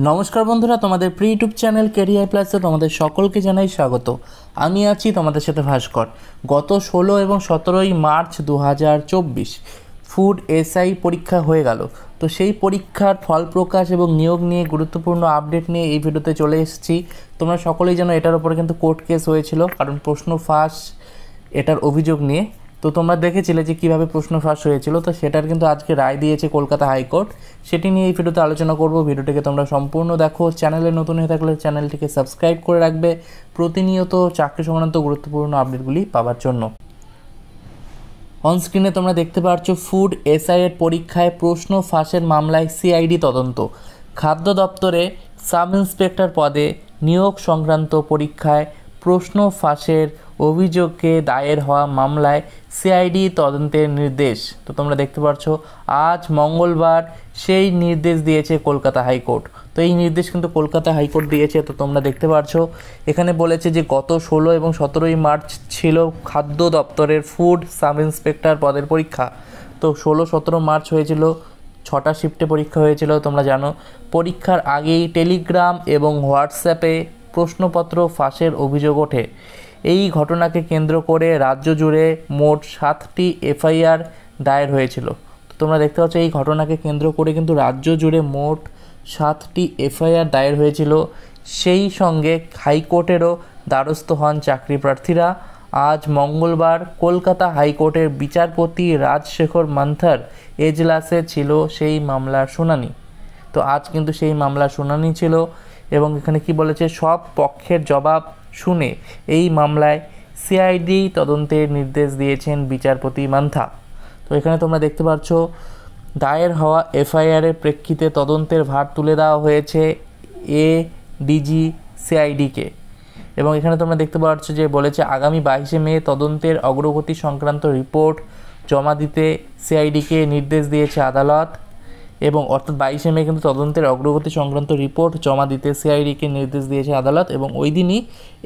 নমস্কার বন্ধুরা, তোমাদের প্রি ইউটিউব চ্যানেল কেরিয়ার প্লাসে তোমাদের সকলকে জানাই স্বাগত। আমি আছি তোমাদের সাথে ভাস্কর। গত 16 এবং 17 মার্চ 2024 ফুড এসআই পরীক্ষা হয়ে গেল। তো সেই পরীক্ষার ফল প্রকাশ এবং নিয়োগ নিয়ে গুরুত্বপূর্ণ আপডেট নিয়ে এই ভিডিওতে চলে এসেছি। তোমরা সকলেই জানো এটার উপরে কিন্তু কোর্ট কেস হয়েছিল, কারণ প্রশ্ন ফাঁস এটার অভিযোগ নিয়ে। তো তোমরা দেখেছিলে যে কীভাবে প্রশ্ন ফাঁস হয়েছিল, তো সেটার কিন্তু আজকে রায় দিয়েছে কলকাতা হাইকোর্ট। সেটি নিয়ে এই ভিডিওতে আলোচনা করব। ভিডিওটিকে তোমরা সম্পূর্ণ দেখো। চ্যানেলে নতুন হয়ে থাকলে চ্যানেলটিকে সাবস্ক্রাইব করে রাখবে প্রতিনিয়ত চাকরি সংক্রান্ত গুরুত্বপূর্ণ আপডেটগুলি পাওয়ার জন্য। অনস্ক্রিনে তোমরা দেখতে পাচ্ছ ফুড এসআই এর পরীক্ষায় প্রশ্ন ফাঁসের মামলায় সিআইডি তদন্ত। খাদ্য দপ্তরে সাব ইন্সপেক্টর পদে নিয়োগ সংক্রান্ত পরীক্ষায় প্রশ্ন ফাঁসের অভিযোগে দায়ের হওয়া মামলায় সিআইডি তদন্তের নির্দেশ। তো তোমরা দেখতে পাচ্ছ আজ মঙ্গলবার সেই নির্দেশ দিয়েছে কলকাতা হাইকোর্ট। তো এই নির্দেশ কিন্তু কলকাতা হাইকোর্ট দিয়েছে। তো তোমরা দেখতে পাচ্ছ এখানে বলেছে যে গত 16 এবং 17 মার্চ ছিল খাদ্য দপ্তরের ফুড সাব ইন্সপেক্টর পদের পরীক্ষা। তো 16-17 মার্চ হয়েছিল, 6টা শিফটে পরীক্ষা হয়েছিল তোমরা জানো। পরীক্ষার আগেই টেলিগ্রাম এবং হোয়াটসঅ্যাপে প্রশ্নপত্র ফাঁসের অভিযোগ ওঠে। এই ঘটনাকে কেন্দ্র করে রাজ্য জুড়ে মোট 7টি এফআইআর দায়ের হয়েছিল। তো তোমরা দেখতে পাচ্ছ এই ঘটনাকে কেন্দ্র করে কিন্তু রাজ্য জুড়ে মোট 7টি এফআইআর দায়ের হয়েছিল। সেই সঙ্গে হাইকোর্টেরও দ্বারস্থ হন চাকরি প্রার্থীরা। আজ মঙ্গলবার কলকাতা হাইকোর্টের বিচারপতি রাজশেখর মান্থার এজলাসে ছিল সেই মামলার শুনানি। তো আজ কিন্তু সেই মামলার শুনানি ছিল এবং এখানে কি বলেছে, সব পক্ষের জবাব শুনে এই মামলায় সিআইডি তদন্তের নির্দেশ দিয়েছেন বিচারপতি মান্থা। তো এখানে তোমরা দেখতে পাচ্ছ দায়ের হওয়া এফআইআরের প্রেক্ষিতে তদন্তের ভার তুলে দেওয়া হয়েছে এডিজি সিআইডিকে। এবং এখানে তোমরা দেখতে পাচ্ছ যে বলেছে আগামী 22 মে তদন্তের অগ্রগতি সংক্রান্ত রিপোর্ট জমা দিতে সিআইডিকে নির্দেশ দিয়েছে আদালত। এবং অর্থাৎ 22 মে কিন্তু তদন্তের অগ্রগতি সংক্রান্ত রিপোর্ট জমা দিতে সিআইডিকে নির্দেশ দিয়েছে আদালত এবং ওই দিনই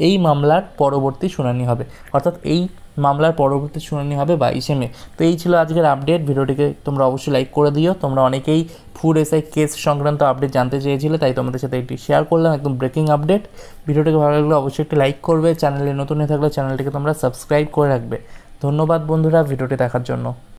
এই মামলার পরবর্তী শুনানি হবে। অর্থাৎ এই মামলার পরবর্তী শুনানি হবে 22 মে। তো এই ছিল আজকের আপডেট। ভিডিওটিকে তোমরা অবশ্যই লাইক করে দিও। তোমরা অনেকেই ফুড এসআই কেস সংক্রান্ত আপডেট জানতে চেয়েছিলে, তাই তোমাদের সাথে এটি শেয়ার করলাম, একদম ব্রেকিং আপডেট। ভিডিওটিকে ভালো লাগলে অবশ্যই একটি লাইক করবে। চ্যানেলে নতুন হয়ে থাকলে চ্যানেলটিকে তোমরা সাবস্ক্রাইব করে রাখবে। ধন্যবাদ বন্ধুরা ভিডিওটি দেখার জন্য।